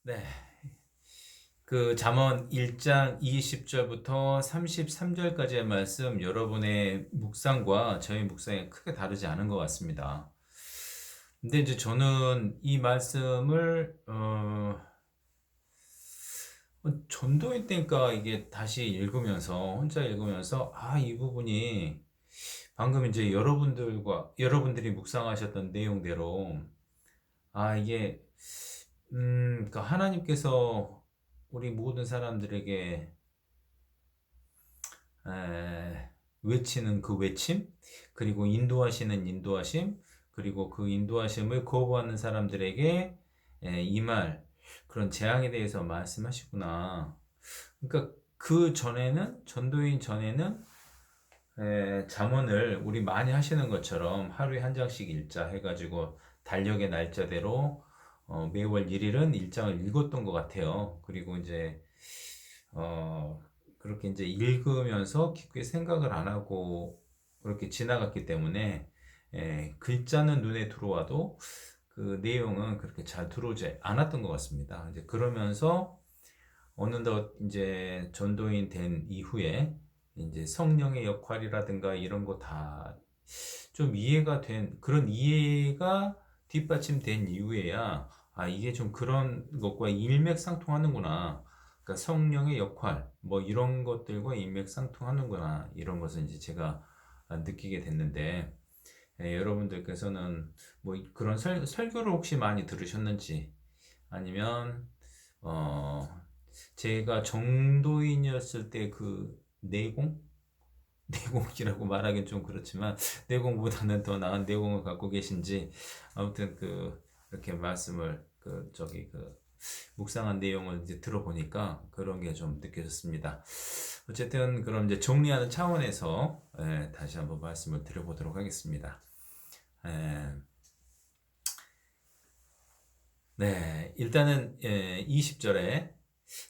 네. 그 잠언 1장 20절부터 33절까지의 말씀 여러분의 묵상과 저의 묵상이 크게 다르지 않은 것 같습니다. 근데 이제 저는 이 말씀을 전도일 때니까 이게 다시 읽으면서 혼자 읽으면서 이 부분이 방금 이제 여러분들이 묵상하셨던 내용대로 이게 그러니까 하나님께서 우리 모든 사람들에게 외치는 그 외침, 그리고 인도하시는 인도하심, 그리고 그 인도하심을 거부하는 사람들에게 임할 그런 재앙에 대해서 말씀하시구나. 그러니까 그 전에는 전도인 전에는 잠언을 우리 많이 하시는 것처럼 하루에 한 장씩 읽자 해가지고 달력의 날짜대로 매월 1일은 1장을 읽었던 것 같아요. 그리고 이제 그렇게 이제 읽으면서 깊게 생각을 안 하고 그렇게 지나갔기 때문에 글자는 눈에 들어와도 그 내용은 그렇게 잘 들어오지 않았던 것 같습니다. 이제 그러면서 어느덧 이제 전도인 된 이후에 이제 성령의 역할이라든가 이런 거 다 좀 이해가 된 그런 이해가 뒷받침된 이후에야 이게 좀 그런 것과 일맥상통하는구나. 그러니까 성령의 역할 뭐 이런 것들과 일맥상통하는구나. 이런 것을 이제 제가 느끼게 됐는데 여러분들께서는 뭐 그런 설교를 혹시 많이 들으셨는지 아니면 어 제가 정도인이었을 때 그 내공? 내공이라고 말하긴 좀 그렇지만 내공보다는 더 나은 내공을 갖고 계신지 아무튼 이렇게 말씀을 묵상한 내용을 이제 들어보니까 그런 게 좀 느껴졌습니다. 어쨌든 그럼 이제 정리하는 차원에서 다시 한번 말씀을 드려보도록 하겠습니다. 에, 네, 일단은 20절에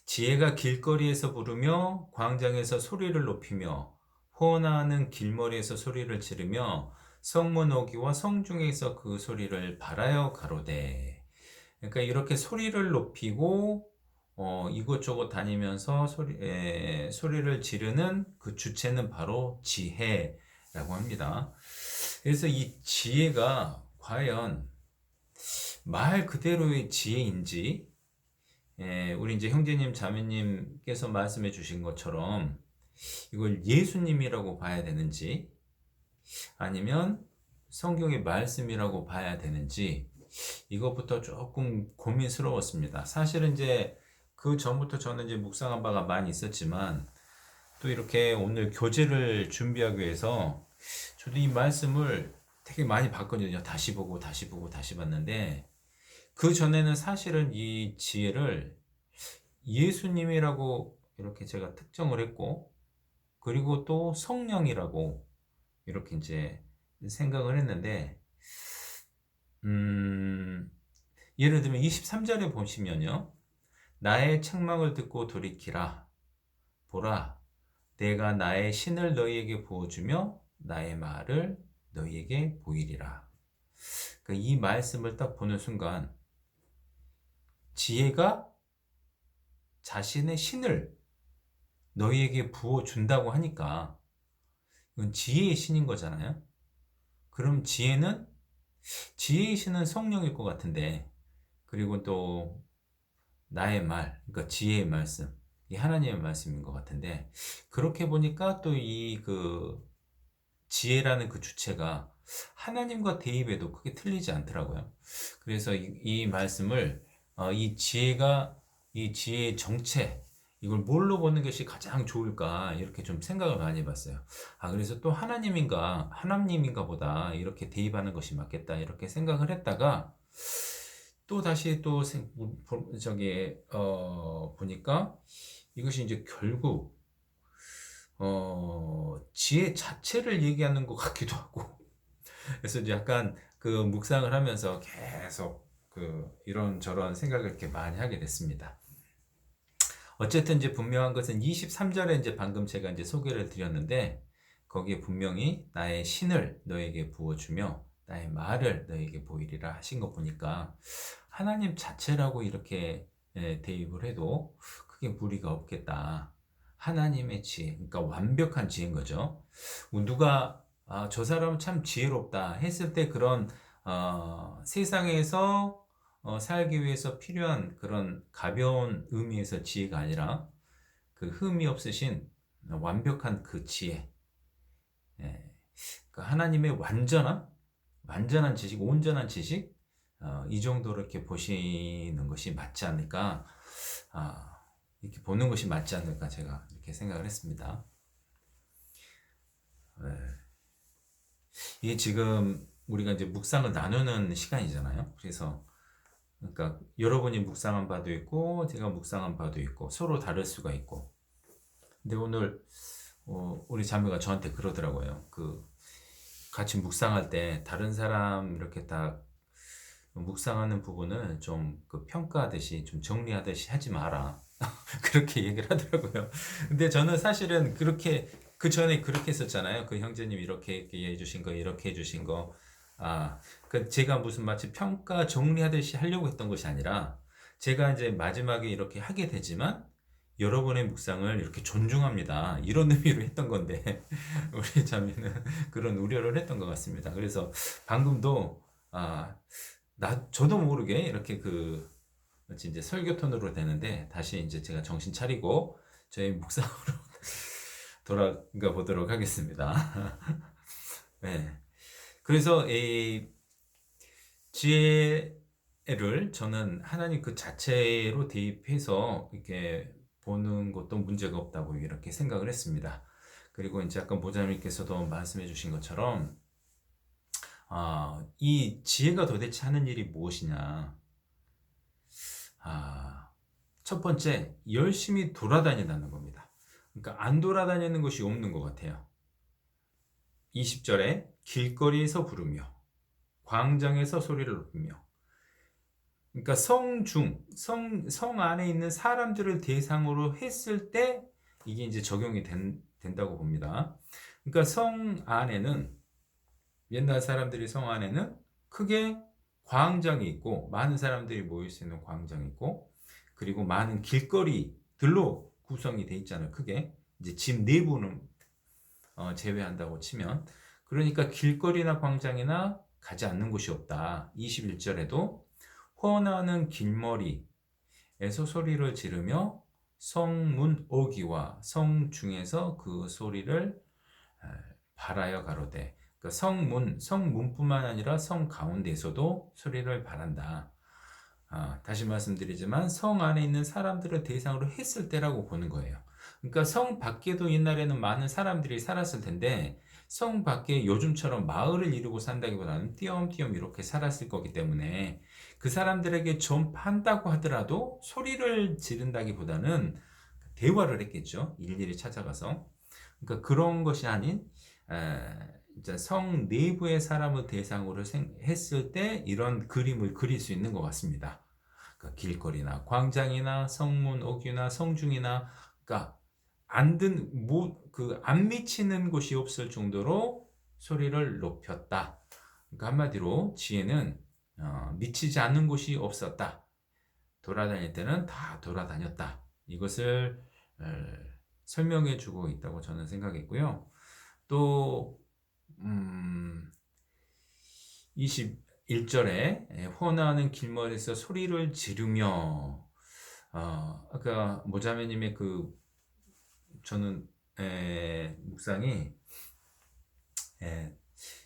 지혜가 길거리에서 부르며 광장에서 소리를 높이며 호원하는 길머리에서 소리를 지르며 성문 오기와 성중에서 그 소리를 발하여 가로되. 그러니까 이렇게 소리를 높이고 이곳저곳 다니면서 소리를 지르는 그 주체는 바로 지혜라고 합니다. 그래서 이 지혜가 과연 말 그대로의 지혜인지, 우리 이제 형제님, 자매님께서 말씀해 주신 것처럼 이걸 예수님이라고 봐야 되는지, 아니면 성경의 말씀이라고 봐야 되는지, 이것부터 조금 고민스러웠습니다. 사실은 이제 그 전부터 저는 이제 묵상한 바가 많이 있었지만, 또 이렇게 오늘 교재를 준비하기 위해서 저도 이 말씀을 되게 많이 봤거든요. 다시 보고, 다시 보고, 다시 봤는데, 그 전에는 사실은 이 지혜를 예수님이라고 이렇게 제가 특정을 했고, 그리고 또 성령이라고 이렇게 이제 생각을 했는데, 음, 예를 들면 23절에 보시면요. 나의 책망을 듣고 돌이키라. 보라. 내가 나의 신을 너희에게 부어주며 나의 말을 너희에게 보이리라. 그러니까 이 말씀을 딱 보는 순간 지혜가 자신의 신을 너희에게 부어준다고 하니까 이건 지혜의 신인 거잖아요. 그럼 지혜의 신은 성령일 것 같은데, 그리고 또 나의 말, 그러니까 지혜의 말씀, 이 하나님의 말씀인 것 같은데, 그렇게 보니까 또 지혜라는 그 주체가 하나님과 대입해도 크게 틀리지 않더라고요. 그래서 이 말씀을 이 지혜의 정체, 이걸 뭘로 보는 것이 가장 좋을까 이렇게 좀 생각을 많이 해봤어요. 그래서 또 하나님인가 보다 이렇게 대입하는 것이 맞겠다 이렇게 생각을 했다가 또 다시 보니까 이것이 이제 결국 지혜 자체를 얘기하는 것 같기도 하고 그래서 이제 약간 그 묵상을 하면서 계속 이런저런 생각을 이렇게 많이 하게 됐습니다. 어쨌든 이제 분명한 것은 23절에 이제 방금 제가 이제 소개를 드렸는데 거기에 분명히 나의 신을 너에게 부어주며 나의 말을 너에게 보이리라 하신 거 보니까 하나님 자체라고 이렇게 대입을 해도 크게 무리가 없겠다. 하나님의 지혜, 그러니까 완벽한 지혜인 거죠. 누가 저 사람은 참 지혜롭다 했을 때 그런 세상에서 살기 위해서 필요한 그런 가벼운 의미에서 지혜가 아니라 그 흠이 없으신 완벽한 그 지혜, 예, 그 하나님의 완전한 지식, 온전한 지식, 이 정도로 이렇게 보시는 것이 맞지 않을까, 이렇게 보는 것이 맞지 않을까 제가 이렇게 생각을 했습니다. 네. 이게 지금 우리가 이제 묵상을 나누는 시간이잖아요. 그래서 그러니까 여러분이 묵상한 바도 있고 제가 묵상한 바도 있고 서로 다를 수가 있고. 근데 오늘 우리 자매가 저한테 그러더라고요. 그 같이 묵상할 때 다른 사람 이렇게 딱 묵상하는 부분을 좀 그 평가하듯이 좀 정리하듯이 하지 마라. 그렇게 얘기를 하더라고요. 근데 저는 사실은 그렇게 그 전에 그렇게 했었잖아요. 그 형제님 이렇게 해주신 거, 이렇게 해주신 거. 그 제가 무슨 마치 평가 정리하듯이 하려고 했던 것이 아니라 제가 이제 마지막에 이렇게 하게 되지만 여러분의 묵상을 이렇게 존중합니다. 이런 의미로 했던 건데 우리 자매는 그런 우려를 했던 것 같습니다. 그래서 방금도 저도 모르게 이렇게 그 이제 설교 톤으로 되는데 다시 이제 제가 정신 차리고 저희 묵상으로 돌아가 보도록 하겠습니다. 네. 그래서 이 지혜를 저는 하나님 그 자체로 대입해서 이렇게 보는 것도 문제가 없다고 이렇게 생각을 했습니다. 그리고 이제 아까 모자님께서도 말씀해 주신 것처럼 이 지혜가 도대체 하는 일이 무엇이냐? 첫 번째, 열심히 돌아다닌다는 겁니다. 그러니까 안 돌아다니는 것이 없는 것 같아요. 20절에 길거리에서 부르며 광장에서 소리를 높이며, 그러니까 성 안에 있는 사람들을 대상으로 했을 때 이게 이제 적용이 된다고 봅니다. 그러니까 성 안에는, 옛날 사람들이 성 안에는 크게 광장이 있고 많은 사람들이 모일 수 있는 광장이 있고, 그리고 많은 길거리들로 구성이 돼 있잖아요. 크게 이제 집 내부는 제외한다고 치면, 그러니까 길거리나 광장이나 가지 않는 곳이 없다. 21절에도 헌하는 길머리에서 소리를 지르며 성문 어귀와 성 중에서 그 소리를 발하여 가로되, 그러니까 성문뿐만 아니라 성 가운데에서도 소리를 발한다. 다시 말씀드리지만 성 안에 있는 사람들을 대상으로 했을 때라고 보는 거예요. 그러니까 성 밖에도 옛날에는 많은 사람들이 살았을 텐데 성 밖에 요즘처럼 마을을 이루고 산다기보다는 띄엄띄엄 이렇게 살았을 거기 때문에 그 사람들에게 전파한다고 하더라도 소리를 지른다기보다는 대화를 했겠죠. 일일이 찾아가서. 그러니까 그런 것이 아닌 이제 성 내부의 사람을 대상으로 했을 때 이런 그림을 그릴 수 있는 것 같습니다. 그러니까 길거리나 광장이나 성문 어귀나 성중이나, 그러니까 안 미치는 곳이 없을 정도로 소리를 높였다. 그러니까 한마디로 지혜는 미치지 않는 곳이 없었다. 돌아다닐 때는 다 돌아다녔다. 이것을 설명해 주고 있다고 저는 생각했고요. 또 21절에 혼하는 길머리에서 소리를 지르며, 아까 모자매님의 그 저는 묵상이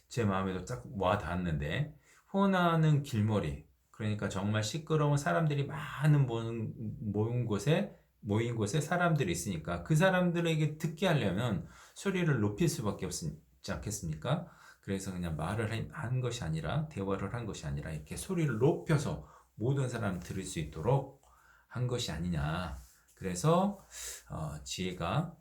제 마음에도 딱 와 닿았는데, 혼하는 길머리, 그러니까 정말 시끄러운 사람들이 많은 모인 곳에 사람들이 있으니까 그 사람들에게 듣게 하려면 소리를 높일 수밖에 없지 않겠습니까? 그래서 그냥 말을 한 것이 아니라, 대화를 한 것이 아니라 이렇게 소리를 높여서 모든 사람 들을 수 있도록 한 것이 아니냐. 그래서 지혜가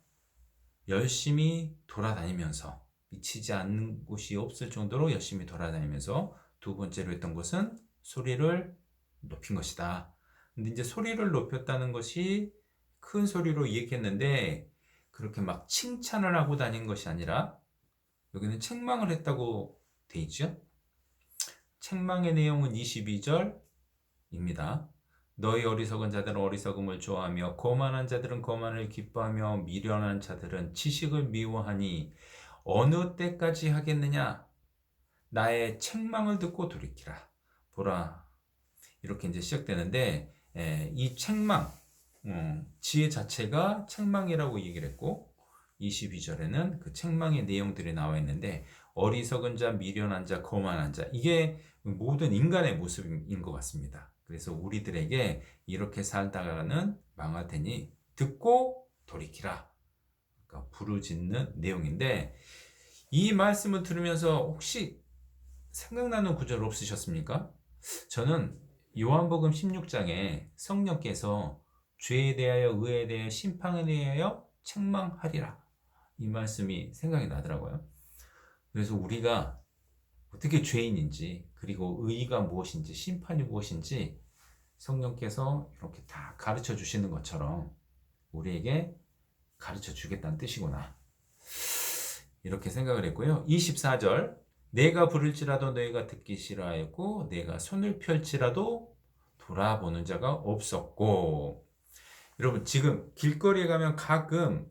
열심히 돌아다니면서, 미치지 않는 곳이 없을 정도로 열심히 돌아다니면서, 두 번째로 했던 것은 소리를 높인 것이다. 근데 이제 소리를 높였다는 것이 큰 소리로 얘기했는데 그렇게 막 칭찬을 하고 다닌 것이 아니라 여기는 책망을 했다고 돼 있죠. 책망의 내용은 22절입니다. 너희 어리석은 자들은 어리석음을 좋아하며 거만한 자들은 거만을 기뻐하며 미련한 자들은 지식을 미워하니 어느 때까지 하겠느냐? 나의 책망을 듣고 돌이키라. 보라. 이렇게 이제 시작되는데 이 책망, 지혜 자체가 책망이라고 얘기를 했고 22절에는 그 책망의 내용들이 나와 있는데 어리석은 자, 미련한 자, 거만한 자 이게 모든 인간의 모습인 것 같습니다. 그래서 우리들에게 이렇게 살다가는 망할 테니 듣고 돌이키라. 그러니까 부르짖는 내용인데 이 말씀을 들으면서 혹시 생각나는 구절 없으셨습니까? 저는 요한복음 16장에 성령께서 죄에 대하여 의에 대하여 심판에 대하여 책망하리라 이 말씀이 생각이 나더라고요. 그래서 우리가 어떻게 죄인인지 그리고 의의가 무엇인지 심판이 무엇인지 성령께서 이렇게 다 가르쳐 주시는 것처럼 우리에게 가르쳐 주겠다는 뜻이구나 이렇게 생각을 했고요. 24절 내가 부를지라도 너희가 듣기 싫어하였고 내가 손을 펼지라도 돌아보는 자가 없었고 여러분 지금 길거리에 가면 가끔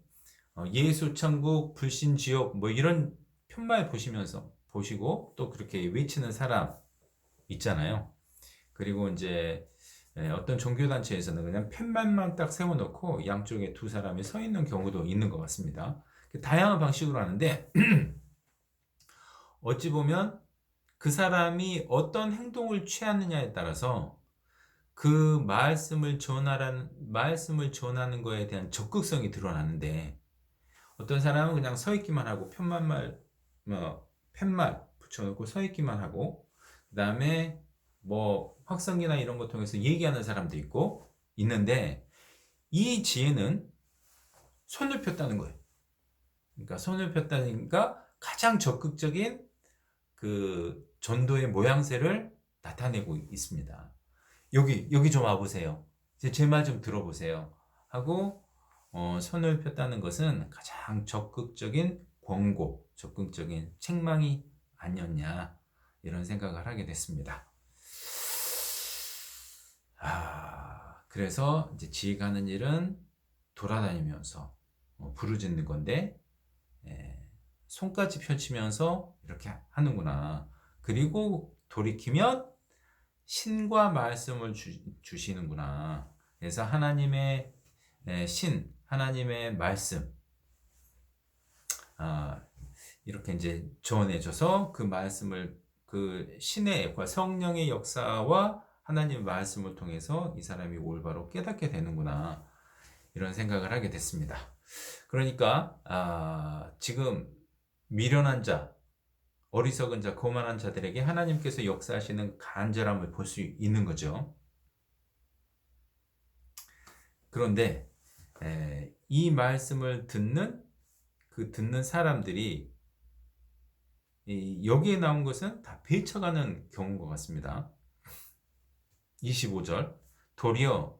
예수 천국 불신 지옥 뭐 이런 편말 보시고 또 그렇게 외치는 사람 있잖아요. 그리고 이제 어떤 종교단체에서는 그냥 팻말만 딱 세워놓고 양쪽에 두 사람이 서 있는 경우도 있는 것 같습니다. 다양한 방식으로 하는데 어찌 보면 그 사람이 어떤 행동을 취하느냐에 따라서 그 말씀을 전하는 거에 대한 적극성이 드러나는데 어떤 사람은 그냥 서 있기만 하고 팻말 붙여놓고 서 있기만 하고 그 다음에 뭐 확성기나 이런 거 통해서 얘기하는 사람도 있는데 이 지혜는 손을 폈다는 거예요. 그러니까 손을 폈다니까 가장 적극적인 그 전도의 모양새를 나타내고 있습니다. 여기 좀 와보세요. 제 말 좀 들어보세요. 하고 손을 폈다는 것은 가장 적극적인 권고, 적극적인 책망이 아니었냐 이런 생각을 하게 됐습니다. 그래서 이제 지혜가 하는 일은 돌아다니면서 부르짖는 건데 손까지 펼치면서 이렇게 하는구나. 그리고 돌이키면 신과 말씀을 주시는구나. 그래서 하나님의 신, 하나님의 말씀 이렇게 이제 전해줘서 그 말씀을 그 신의 역할, 성령의 역사와 하나님의 말씀을 통해서 이 사람이 올바로 깨닫게 되는구나 이런 생각을 하게 됐습니다. 그러니까 지금 미련한 자, 어리석은 자, 거만한 자들에게 하나님께서 역사하시는 간절함을 볼 수 있는 거죠. 그런데 이 말씀을 듣는 사람들이 여기에 나온 것은 다 배쳐가는 경우인 것 같습니다. 25절 도리어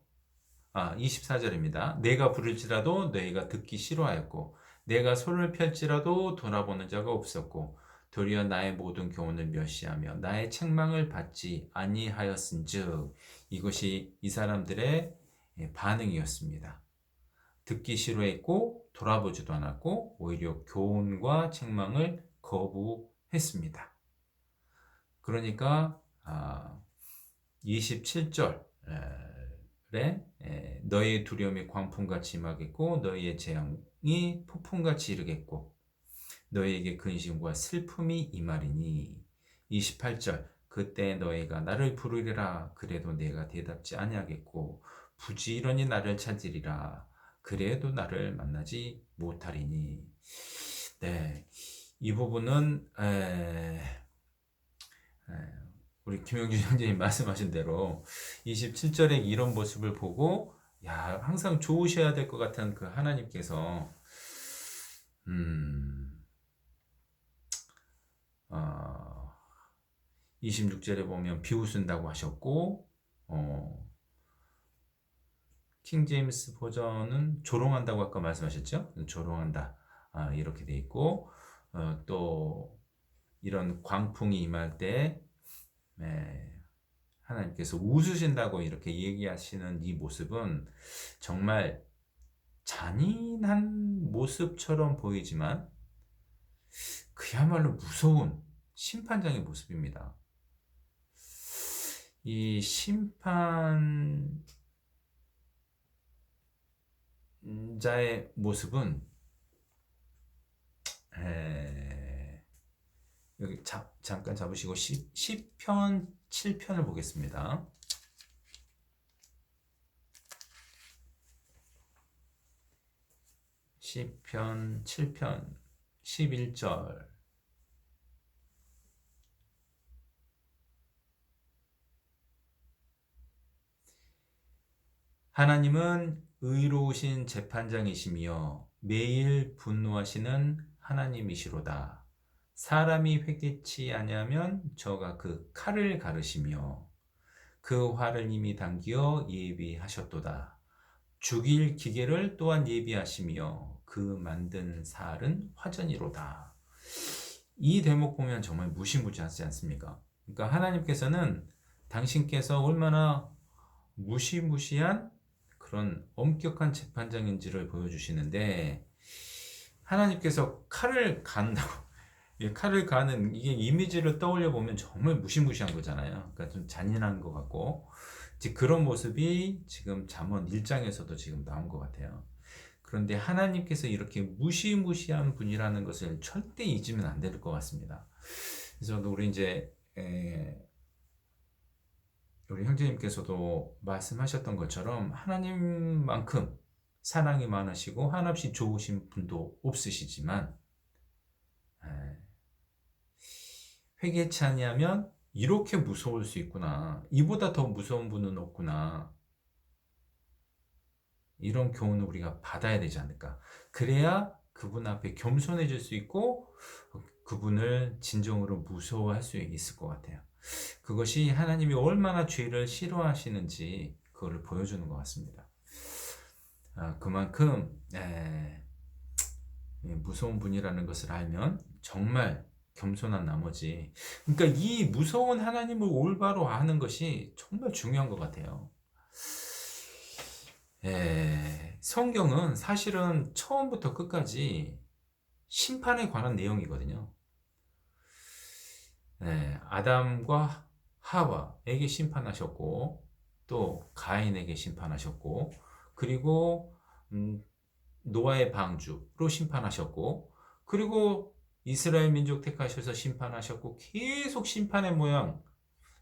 24절입니다. 내가 부를지라도 너희가 듣기 싫어하였고 내가 손을 펼지라도 돌아보는 자가 없었고 도리어 나의 모든 교훈을 멸시하며 나의 책망을 받지 아니하였은즉 이것이 이 사람들의 반응이었습니다. 듣기 싫어했고 돌아보지도 않았고 오히려 교훈과 책망을 거부했습니다. 그러니까 27절에 너희의 두려움이 광풍같이 임하겠고 너희의 재앙이 폭풍같이 이르겠고 너희에게 근심과 슬픔이 임하리니 28절 그때 너희가 나를 부르리라 그래도 내가 대답지 아니하겠고 부지런히 나를 찾으리라 그래도 나를 만나지 못하리니 네, 이 부분은 우리 김영준 형제님 말씀하신 대로 27절의 이런 모습을 보고 야 항상 좋으셔야 될 것 같은 그 하나님께서 26절에 보면 비웃은다고 하셨고 킹제임스 버전은 조롱한다고 아까 말씀하셨죠? 조롱한다 이렇게 돼 있고 또 이런 광풍이 임할 때 하나님께서 웃으신다고 이렇게 얘기하시는 이 모습은 정말 잔인한 모습처럼 보이지만 그야말로 무서운 심판장의 모습입니다. 이 심판자의 모습은 여기 잠깐 잡으시고 시편 7편을 보겠습니다. 시편 7편 11절. 하나님은 의로우신 재판장이시며 매일 분노하시는 하나님이시로다. 사람이 회개치 아니하면 저가 그 칼을 가르시며 그 활을 이미 당기어 예비하셨도다. 죽일 기계를 또한 예비하시며 그 만든 살은 화전이로다. 이 대목 보면 정말 무시무시하지 않습니까? 그러니까 하나님께서는 당신께서 얼마나 무시무시한 그런 엄격한 재판장인지를 보여주시는데, 하나님께서 칼을 간다고 칼을 가는 이게 이미지를 떠올려 보면 정말 무시무시한 거잖아요. 그러니까 좀 잔인한 것 같고, 이제 그런 모습이 지금 잠언 1장에서도 지금 나온 것 같아요. 그런데 하나님께서 이렇게 무시무시한 분이라는 것을 절대 잊으면 안 될 것 같습니다. 그래서 우리 이제 우리 형제님께서도 말씀하셨던 것처럼 하나님만큼 사랑이 많으시고 한없이 좋으신 분도 없으시지만, 회개치 아니하면 이렇게 무서울 수 있구나, 이보다 더 무서운 분은 없구나, 이런 교훈을 우리가 받아야 되지 않을까. 그래야 그분 앞에 겸손해질 수 있고 그분을 진정으로 무서워할 수 있을 것 같아요. 그것이 하나님이 얼마나 죄를 싫어하시는지 그거를 보여주는 것 같습니다. 그만큼 무서운 분이라는 것을 알면 정말 겸손한 나머지, 그러니까 이 무서운 하나님을 올바로 아는 것이 정말 중요한 것 같아요. 성경은 사실은 처음부터 끝까지 심판에 관한 내용이거든요. 아담과 하와에게 심판하셨고, 또 가인에게 심판하셨고, 그리고 노아의 방주로 심판하셨고, 그리고 이스라엘 민족 택하셔서 심판하셨고, 계속 심판의 모양,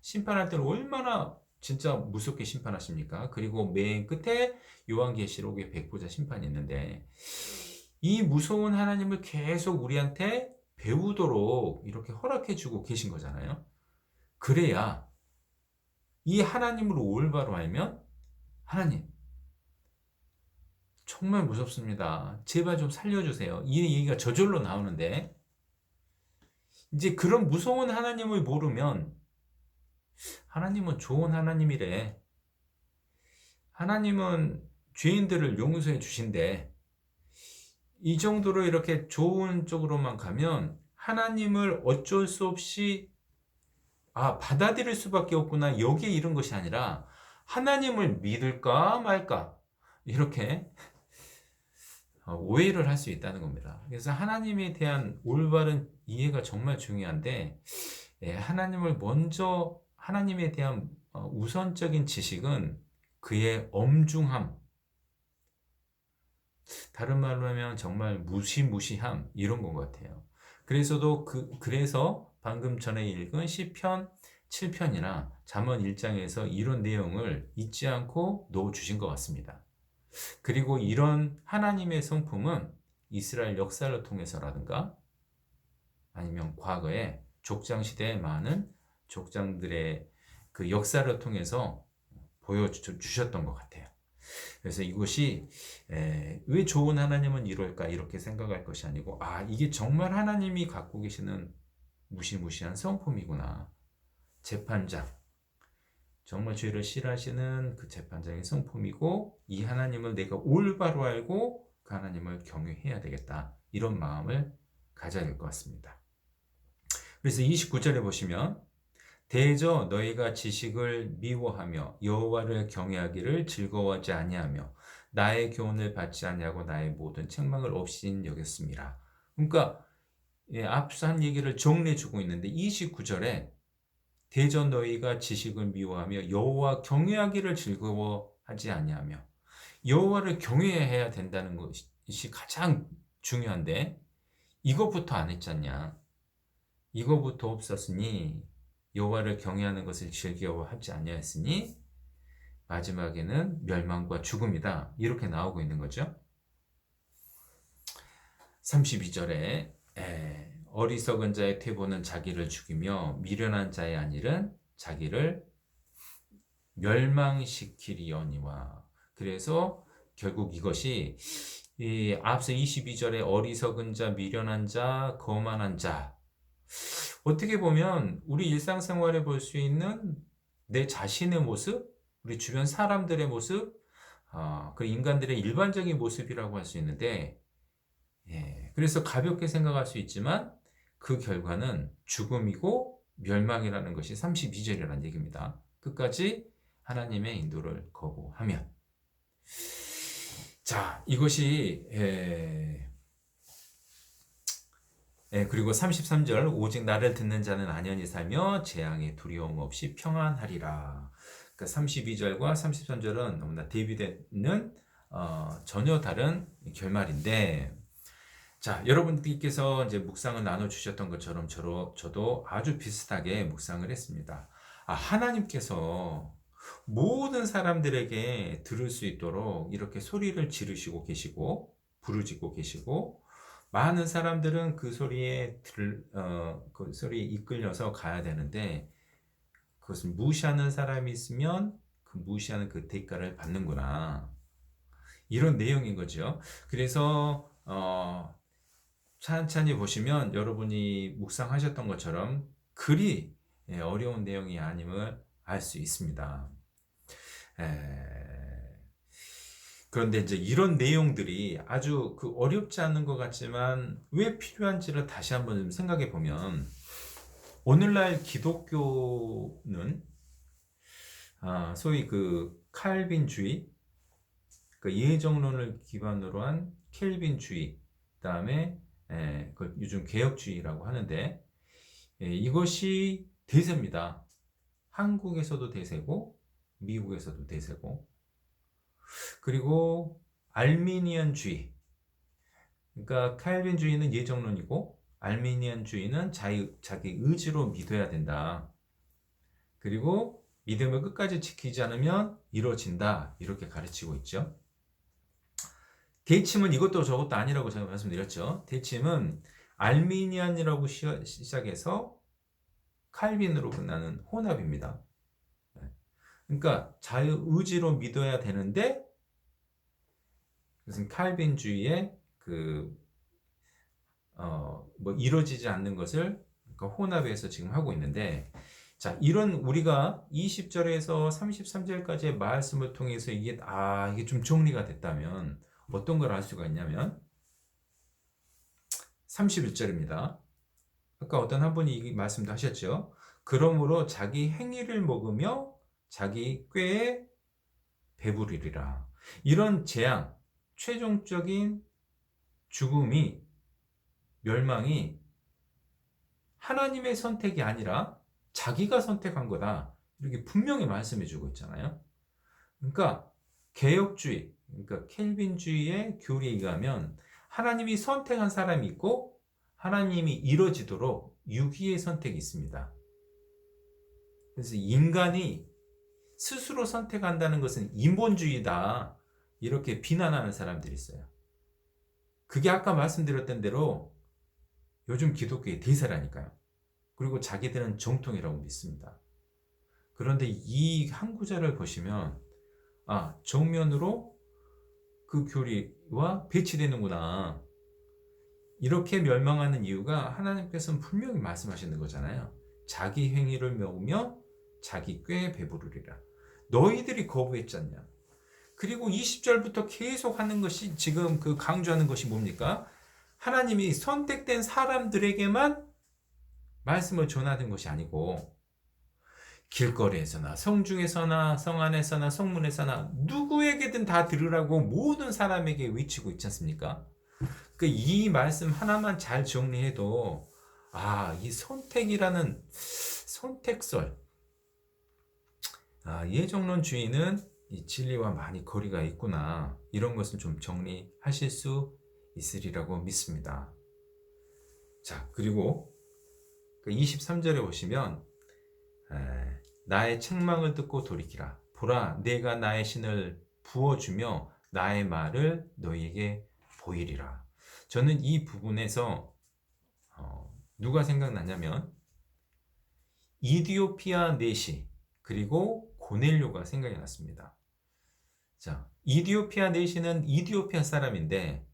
심판할 때는 얼마나 진짜 무섭게 심판하십니까? 그리고 맨 끝에 요한계시록의 백보자 심판이 있는데, 이 무서운 하나님을 계속 우리한테 배우도록 이렇게 허락해 주고 계신 거잖아요. 그래야 이 하나님을 올바로 알면, 하나님 정말 무섭습니다, 제발 좀 살려주세요, 이 얘기가 저절로 나오는데, 이제 그런 무서운 하나님을 모르면 하나님은 좋은 하나님이래, 하나님은 죄인들을 용서해 주신대, 이 정도로 이렇게 좋은 쪽으로만 가면 하나님을 어쩔 수 없이 받아들일 수밖에 없구나, 여기에 이른 것이 아니라 하나님을 믿을까 말까 이렇게 오해를 할 수 있다는 겁니다. 그래서 하나님에 대한 올바른 이해가 정말 중요한데, 하나님을 먼저, 하나님에 대한 우선적인 지식은 그의 엄중함, 다른 말로 하면 정말 무시무시함, 이런 것 같아요. 그래서 방금 전에 읽은 시편 7편이나 잠언 1장에서 이런 내용을 잊지 않고 넣어주신 것 같습니다. 그리고 이런 하나님의 성품은 이스라엘 역사를 통해서라든가 아니면 과거에 족장시대에 많은 족장들의 그 역사를 통해서 보여주셨던 것 같아요. 그래서 이것이 왜 좋은 하나님은 이럴까 이렇게 생각할 것이 아니고, 이게 정말 하나님이 갖고 계시는 무시무시한 성품이구나, 재판장, 정말 죄를 싫어하시는 그 재판장의 성품이고, 이 하나님을 내가 올바로 알고 그 하나님을 경외해야 되겠다, 이런 마음을 가져야 될 것 같습니다. 그래서 29절에 보시면, 대저 너희가 지식을 미워하며 여호와를 경외하기를 즐거워하지 아니하며 나의 교훈을 받지 아니하고 나의 모든 책망을 없인 여겼습니다. 그러니까 앞서 한 얘기를 정리해 주고 있는데 29절에 대저 너희가 지식을 미워하며 여호와 경외하기를 즐거워하지 아니하며 여호와를 경외해야 된다는 것이 가장 중요한데 이것부터 안 했잖냐. 이거부터 없었으니 여호와를 경외하는 것을 즐거워하지 아니하였으니 마지막에는 멸망과 죽음이다. 이렇게 나오고 있는 거죠. 32절에 어리석은 자의 퇴보는 자기를 죽이며 미련한 자의 안일은 자기를 멸망시키리오니와. 그래서 결국 이것이 앞서 22절에 어리석은 자, 미련한 자, 거만한 자, 어떻게 보면 우리 일상생활에 볼 수 있는 내 자신의 모습, 우리 주변 사람들의 모습, 그 인간들의 일반적인 모습이라고 할 수 있는데, 그래서 가볍게 생각할 수 있지만 그 결과는 죽음이고 멸망이라는 것이 32절이라는 얘기입니다. 끝까지 하나님의 인도를 거부하면. 자, 이것이 그리고 33절 오직 나를 듣는 자는 안연히 살며 재앙에 두려움 없이 평안하리라. 그러니까 32절과 33절은 너무나 대비되는 전혀 다른 결말인데, 자, 여러분들께서 이제 묵상을 나눠주셨던 것처럼 저도 아주 비슷하게 묵상을 했습니다. 하나님께서 모든 사람들에게 들을 수 있도록 이렇게 소리를 지르시고 계시고 부르짖고 계시고 많은 사람들은 그 소리에 그 소리에 이끌려서 가야 되는데 그것을 무시하는 사람이 있으면 그 무시하는 그 대가를 받는구나. 이런 내용인 거죠. 그래서 찬찬히 보시면 여러분이 묵상하셨던 것처럼 그리 어려운 내용이 아님을 알 수 있습니다. 그런데 이제 이런 내용들이 아주 어렵지 않은 것 같지만 왜 필요한지를 다시 한번 좀 생각해 보면 오늘날 기독교는 소위 칼빈주의, 예정론을 기반으로 한 켈빈주의, 그다음에 요즘 개혁주의라고 하는데 이것이 대세입니다. 한국에서도 대세고 미국에서도 대세고 그리고 알미니안주의, 그러니까 칼빈주의는 예정론이고 알미니안주의는 자기 의지로 믿어야 된다. 그리고 믿음을 끝까지 지키지 않으면 이루어진다. 이렇게 가르치고 있죠. 대침은 이것도 저것도 아니라고 제가 말씀드렸죠. 대침은 알미니안이라고 시작해서 칼빈으로 끝나는 혼합입니다. 그러니까 자유의지로 믿어야 되는데 무슨 칼빈주의의 이루어지지 않는 것을 혼합해서 지금 하고 있는데, 자, 이런 우리가 20절에서 33절까지의 말씀을 통해서 이게 좀 정리가 됐다면 어떤 걸 알 수가 있냐면 31절입니다. 아까 어떤 한 분이 이 말씀도 하셨죠. 그러므로 자기 행위를 먹으며 자기 꾀에 배부르리라. 이런 재앙, 최종적인 죽음이, 멸망이 하나님의 선택이 아니라 자기가 선택한 거다. 이렇게 분명히 말씀해 주고 있잖아요. 그러니까 개혁주의, 그러니까 켈빈주의의 교리에 의하면 하나님이 선택한 사람이 있고 하나님이 이루어지도록 유기의 선택이 있습니다. 그래서 인간이 스스로 선택한다는 것은 인본주의다. 이렇게 비난하는 사람들이 있어요. 그게 아까 말씀드렸던 대로 요즘 기독교의 대세라니까요. 그리고 자기들은 정통이라고 믿습니다. 그런데 이 한 구절을 보시면 정면으로 그 교리와 배치되는구나. 이렇게 멸망하는 이유가 하나님께서는 분명히 말씀하시는 거잖아요. 자기 행위를 먹으며 자기 꾀에 배부르리라. 너희들이 거부했잖냐. 그리고 20절부터 계속 하는 것이 지금 강조하는 것이 뭡니까? 하나님이 선택된 사람들에게만 말씀을 전하는 것이 아니고 길거리에서나 성중에서나 성 안에서나 성문에서나 누구에게든 다 들으라고 모든 사람에게 외치고 있지 않습니까? 그 이 말씀 하나만 잘 정리해도 이 선택이라는 선택설, 예정론주의는 이 진리와 많이 거리가 있구나, 이런 것을 좀 정리하실 수 있으리라고 믿습니다. 자, 그리고 23절에 보시면 나의 책망을 듣고 돌이키라. 보라, 내가 나의 신을 부어주며 나의 말을 너희에게 보이리라. 저는 이 부분에서 누가 생각나냐면 이디오피아 내시 그리고 고넬료가 생각이 났습니다. 자, 이디오피아 내시는 이디오피아 사람인데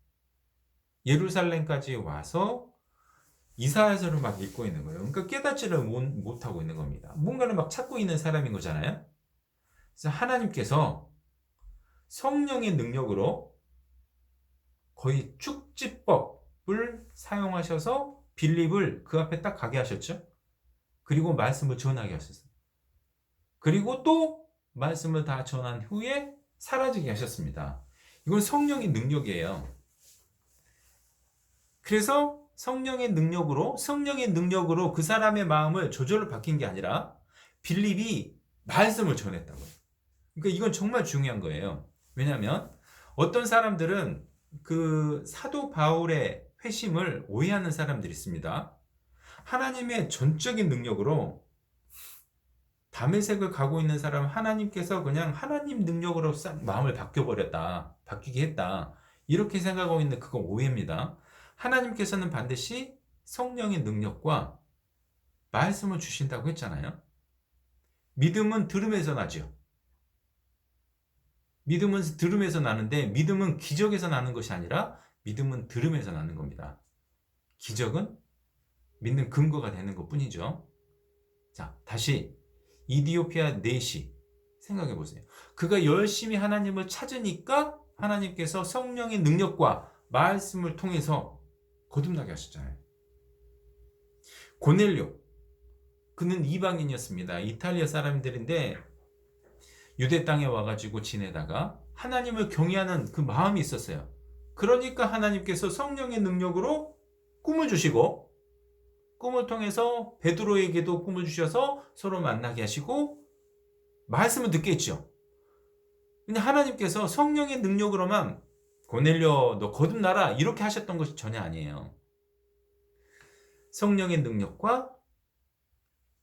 예루살렘까지 와서 이사야서를 막 읽고 있는 거예요. 그러니까 깨닫지를 못하고 있는 겁니다. 뭔가를 막 찾고 있는 사람인 거잖아요. 그래서 하나님께서 성령의 능력으로 거의 축지법을 사용하셔서 빌립을 그 앞에 딱 가게 하셨죠. 그리고 말씀을 전하게 하셨어요. 그리고 또 말씀을 다 전한 후에 사라지게 하셨습니다. 이건 성령의 능력이에요. 그래서 성령의 능력으로 그 사람의 마음을 저절로 바뀐 게 아니라 빌립이 말씀을 전했다고요. 그러니까 이건 정말 중요한 거예요. 왜냐하면 어떤 사람들은 그 사도 바울의 회심을 오해하는 사람들이 있습니다. 하나님의 전적인 능력으로 다메섹을 가고 있는 사람, 하나님께서 그냥 하나님 능력으로 싹 마음을 바뀌게 했다, 이렇게 생각하고 있는 그건 오해입니다. 하나님께서는 반드시 성령의 능력과 말씀을 주신다고 했잖아요. 믿음은 들음에서 나죠. 믿음은 들음에서 나는데 믿음은 기적에서 나는 것이 아니라 믿음은 들음에서 나는 겁니다. 기적은 믿는 근거가 되는 것뿐이죠. 자, 다시 이디오피아 내시 생각해 보세요. 그가 열심히 하나님을 찾으니까 하나님께서 성령의 능력과 말씀을 통해서 거듭나게 하셨잖아요. 고넬료, 그는 이방인이었습니다. 이탈리아 사람들인데 유대 땅에 와가지고 지내다가 하나님을 경외하는 그 마음이 있었어요. 그러니까 하나님께서 성령의 능력으로 꿈을 주시고, 꿈을 통해서 베드로에게도 꿈을 주셔서 서로 만나게 하시고 말씀을 듣게 했죠. 근데 하나님께서 성령의 능력으로만 고넬료 너 거듭나라 이렇게 하셨던 것이 전혀 아니에요. 성령의 능력과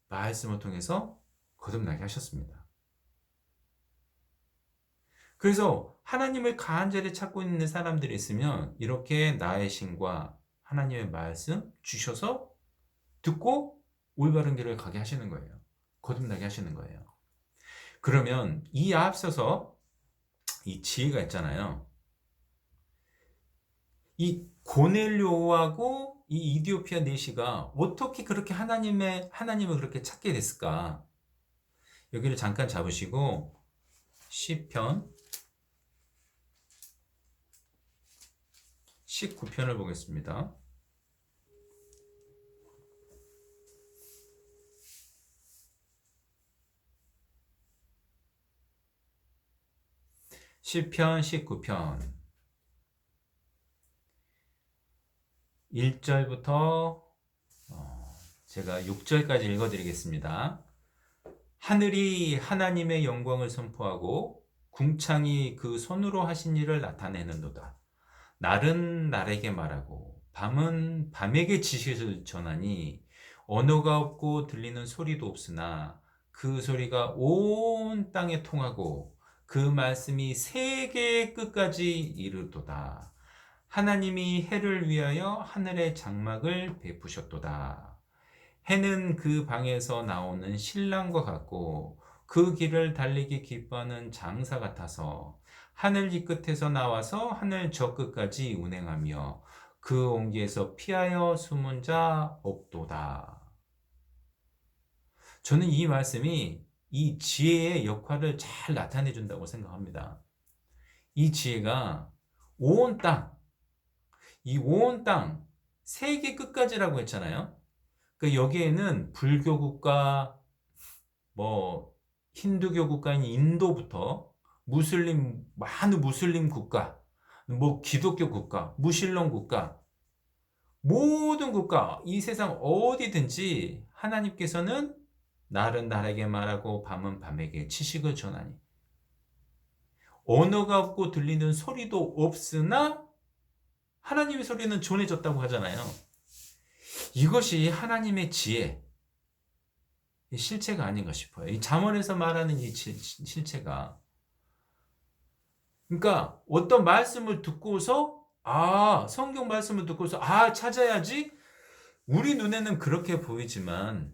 말씀을 통해서 거듭나게 하셨습니다. 그래서 하나님을 간절히 찾고 있는 사람들이 있으면 이렇게 나의 신과 하나님의 말씀 주셔서 듣고 올바른 길을 가게 하시는 거예요. 거듭나게 하시는 거예요. 그러면 이 앞서서 이 지혜가 있잖아요. 이 고넬료하고 이 이디오피아 내시가 어떻게 그렇게 하나님을 그렇게 찾게 됐을까? 여기를 잠깐 잡으시고 시편 19편을 보겠습니다. 시편 19편 1절부터 제가 6절까지 읽어드리겠습니다. 하늘이 하나님의 영광을 선포하고 궁창이 그 손으로 하신 일을 나타내는도다. 날은 날에게 말하고 밤은 밤에게 지식을 전하니 언어가 없고 들리는 소리도 없으나 그 소리가 온 땅에 통하고 그 말씀이 세계의 끝까지 이르도다. 하나님이 해를 위하여 하늘의 장막을 베푸셨도다. 해는 그 방에서 나오는 신랑과 같고 그 길을 달리기 기뻐하는 장사 같아서 하늘 이 끝에서 나와서 하늘 저 끝까지 운행하며 그 온기에서 피하여 숨은 자 없도다. 저는 이 말씀이 이 지혜의 역할을 잘 나타내 준다고 생각합니다. 이 지혜가 온 땅, 이 온 땅, 세계 끝까지라고 했잖아요. 그 여기에는 불교 국가, 뭐 힌두교 국가인 인도부터 많은 무슬림 국가, 뭐 기독교 국가, 무신론 국가, 모든 국가, 이 세상 어디든지 하나님께서는 날은 날에게 말하고 밤은 밤에게 지식을 전하니, 언어가 없고 들리는 소리도 없으나 하나님의 소리는 전해졌다고 하잖아요. 이것이 하나님의 지혜, 실체가 아닌가 싶어요. 이 잠언에서 말하는 이 실체가, 그러니까 어떤 말씀을 듣고서, 성경 말씀을 듣고서 찾아야지. 우리 눈에는 그렇게 보이지만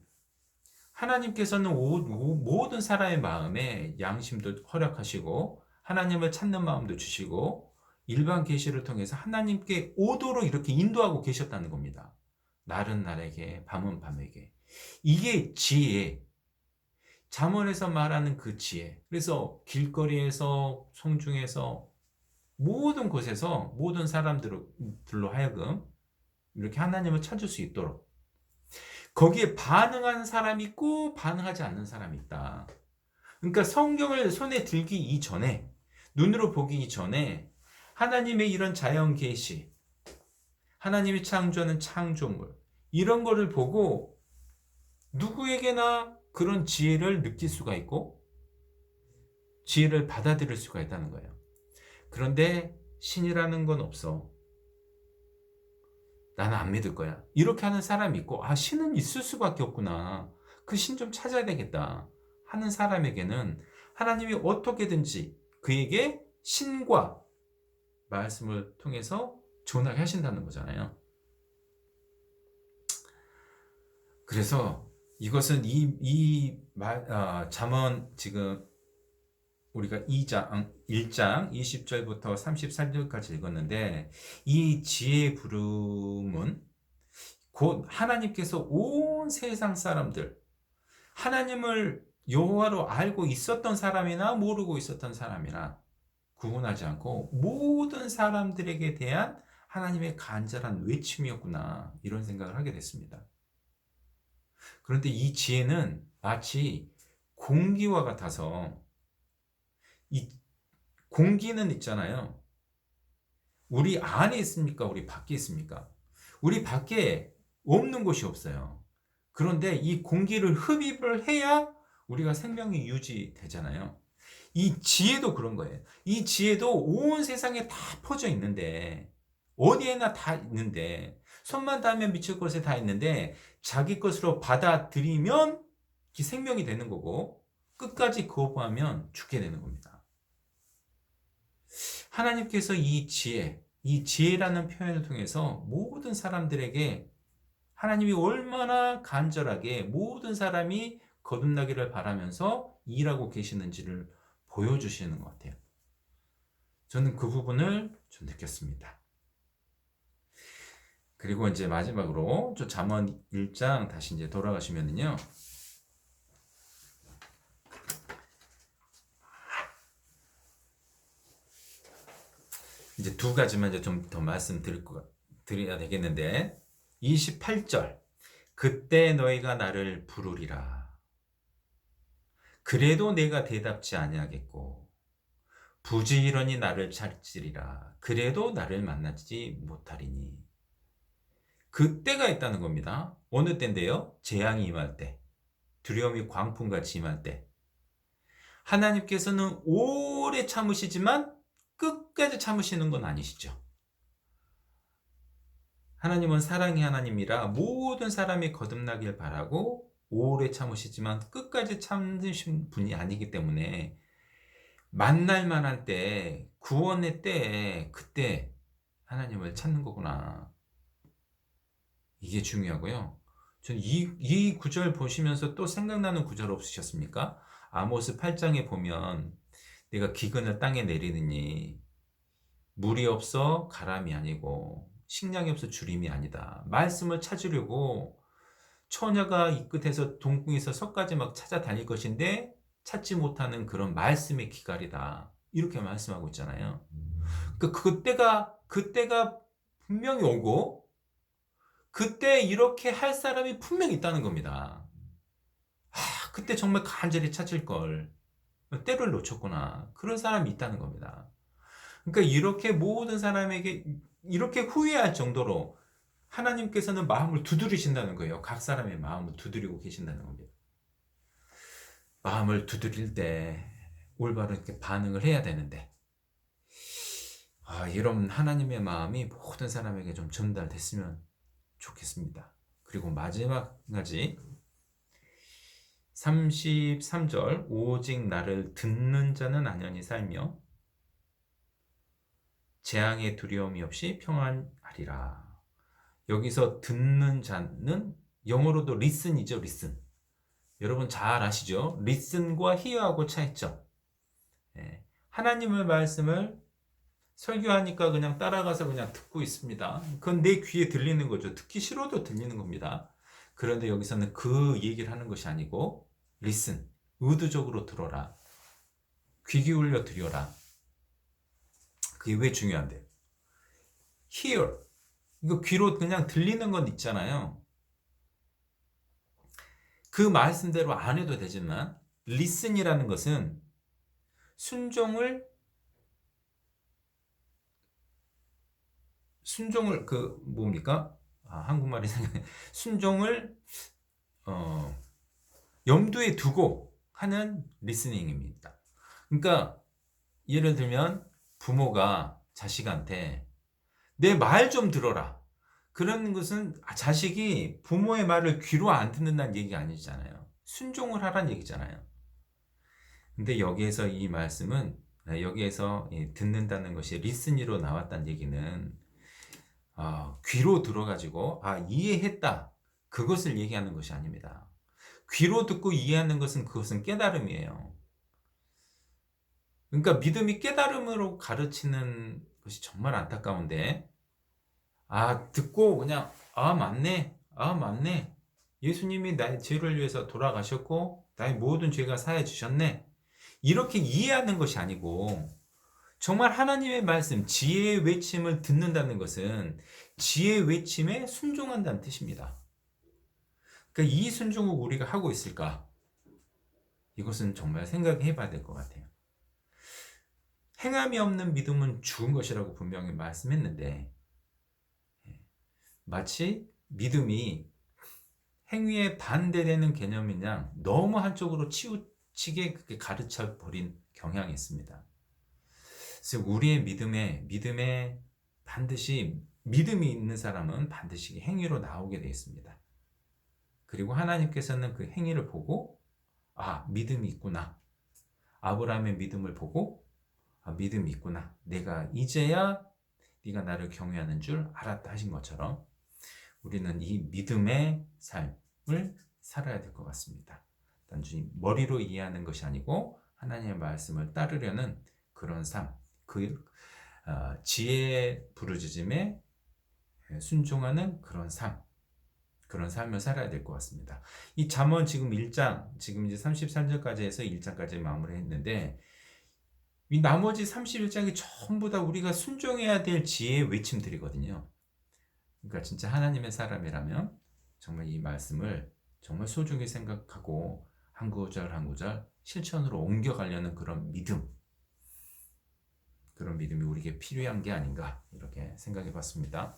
하나님께서는 모든 사람의 마음에 양심도 허락하시고 하나님을 찾는 마음도 주시고 일반 계시를 통해서 하나님께 오도록 이렇게 인도하고 계셨다는 겁니다. 날은 날에게, 밤은 밤에게. 이게 지혜, 잠언에서 말하는 그 지혜. 그래서 길거리에서, 성중에서, 모든 곳에서 모든 사람들로 하여금 이렇게 하나님을 찾을 수 있도록, 거기에 반응하는 사람이 있고 반응하지 않는 사람이 있다. 그러니까 성경을 손에 들기 이전에, 눈으로 보기 이전에 하나님의 이런 자연 계시, 하나님이 창조하는 창조물, 이런 거를 보고 누구에게나 그런 지혜를 느낄 수가 있고 지혜를 받아들일 수가 있다는 거예요. 그런데 신이라는 건 없어, 나는 안 믿을 거야, 이렇게 하는 사람이 있고, 신은 있을 수밖에 없구나, 그 신 좀 찾아야 되겠다 하는 사람에게는 하나님이 어떻게든지 그에게 신과 말씀을 통해서 전하게 하신다는 거잖아요. 그래서 이것은 잠언, 지금 우리가 1장 20절부터 33절까지 읽었는데, 이 지혜의 부름은 곧 하나님께서 온 세상 사람들, 하나님을 여호와로 알고 있었던 사람이나 모르고 있었던 사람이나 구분하지 않고 모든 사람들에게 대한 하나님의 간절한 외침이었구나, 이런 생각을 하게 됐습니다. 그런데 이 지혜는 마치 공기와 같아서, 이 공기는 있잖아요. 우리 안에 있습니까? 우리 밖에 있습니까? 우리 밖에 없는 곳이 없어요. 그런데 이 공기를 흡입을 해야 우리가 생명이 유지되잖아요. 이 지혜도 그런 거예요. 이 지혜도 온 세상에 다 퍼져 있는데, 어디에나 다 있는데, 손만 닿으면 미칠 곳에 다 있는데, 자기 것으로 받아들이면 생명이 되는 거고, 끝까지 거부하면 죽게 되는 겁니다. 하나님께서 이 지혜라는 표현을 통해서 모든 사람들에게 하나님이 얼마나 간절하게 모든 사람이 거듭나기를 바라면서 일하고 계시는지를 보여주시는 것 같아요. 저는 그 부분을 좀 느꼈습니다. 그리고 이제 마지막으로 잠언 1장 다시 이제 돌아가시면은요, 이제 두 가지만 이제 좀 더 드려야 되겠는데, 28절, 그때 너희가 나를 부르리라. 그래도 내가 대답지 아니하겠고 부지런히 나를 찾으리라. 그래도 나를 만나지 못하리니. 그때가 있다는 겁니다. 어느 때인데요? 재앙이 임할 때, 두려움이 광풍같이 임할 때. 하나님께서는 오래 참으시지만 끝까지 참으시는 건 아니시죠. 하나님은 사랑의 하나님이라 모든 사람이 거듭나길 바라고 오래 참으시지만 끝까지 참으신 분이 아니기 때문에 만날 만한 때, 구원의 때에 그때 하나님을 찾는 거구나, 이게 중요하고요. 저는 이 구절 보시면서 또 생각나는 구절 없으셨습니까? 아모스 8장에 보면 내가 기근을 땅에 내리느니 물이 없어 가람이 아니고 식량이 없어 주림이 아니다. 말씀을 찾으려고 처녀가 이 끝에서 동궁에서 서까지 막 찾아다닐 것인데 찾지 못하는 그런 말씀의 기갈이다, 이렇게 말씀하고 있잖아요. 그때가 분명히 오고 그때 이렇게 할 사람이 분명히 있다는 겁니다. 그때 정말 간절히 찾을 걸 때를 놓쳤구나. 그런 사람이 있다는 겁니다. 그러니까 이렇게 모든 사람에게 이렇게 후회할 정도로 하나님께서는 마음을 두드리신다는 거예요. 각 사람의 마음을 두드리고 계신다는 겁니다. 마음을 두드릴 때 올바른 이렇게 반응을 해야 되는데, 이런 하나님의 마음이 모든 사람에게 좀 전달됐으면 좋겠습니다. 그리고 마지막 한 가지, 33절, 오직 나를 듣는 자는 안연히 살며 재앙의 두려움이 없이 평안하리라. 여기서 듣는 자는 영어로도 listen이죠, listen. 여러분 잘 아시죠? listen과 hear하고 차이점. 하나님의 말씀을 설교하니까 그냥 따라가서 그냥 듣고 있습니다. 그건 내 귀에 들리는 거죠. 듣기 싫어도 들리는 겁니다. 그런데 여기서는 그 얘기를 하는 것이 아니고 listen, 의도적으로 들어라. 귀 기울여 들여라. 그게 왜 중요한데요? hear, 이거 귀로 그냥 들리는 건 있잖아요. 그 말씀대로 안 해도 되지만 listen이라는 것은 순종을 뭡니까? 한국말이 생각해. 순종을 염두에 두고 하는 리스닝입니다. 그러니까 예를 들면 부모가 자식한테 내 말 좀 들어라. 그런 것은 자식이 부모의 말을 귀로 안 듣는다는 얘기가 아니잖아요. 순종을 하라는 얘기잖아요. 근데 여기에서 이 말씀은 여기에서 듣는다는 것이 리스니로 나왔다는 얘기는 귀로 들어가지고 이해했다. 그것을 얘기하는 것이 아닙니다. 귀로 듣고 이해하는 것은 그것은 깨달음이에요. 그러니까 믿음이 깨달음으로 가르치는 것이 정말 안타까운데 듣고 그냥 맞네. 예수님이 나의 죄를 위해서 돌아가셨고 나의 모든 죄가 사해 주셨네. 이렇게 이해하는 것이 아니고 정말 하나님의 말씀, 지혜의 외침을 듣는다는 것은 지혜의 외침에 순종한다는 뜻입니다. 그러니까 이 순종을 우리가 하고 있을까? 이것은 정말 생각해 봐야 될 것 같아요. 행함이 없는 믿음은 죽은 것이라고 분명히 말씀했는데 마치 믿음이 행위에 반대되는 개념인 양 너무 한쪽으로 치우치게 그렇게 가르쳐 버린 경향이 있습니다. 그래서 우리의 믿음에 반드시 믿음이 있는 사람은 반드시 행위로 나오게 되어 있습니다. 그리고 하나님께서는 그 행위를 보고 믿음이 있구나. 아브라함의 믿음을 보고 믿음이 있구나. 내가 이제야 네가 나를 경외하는 줄 알았다 하신 것처럼 우리는 이 믿음의 삶을 살아야 될 것 같습니다. 단순히 머리로 이해하는 것이 아니고 하나님의 말씀을 따르려는 그런 삶, 지혜의 부르짖음에 순종하는 그런 삶을 살아야 될 것 같습니다. 이 잠언 지금 1장, 지금 이제 33절까지 해서 1장까지 마무리했는데 이 나머지 31장이 전부 다 우리가 순종해야 될 지혜의 외침들이거든요. 그러니까 진짜 하나님의 사람이라면 정말 이 말씀을 정말 소중히 생각하고 한 구절 한 구절 실천으로 옮겨가려는 그런 믿음이 우리에게 필요한 게 아닌가 이렇게 생각해 봤습니다.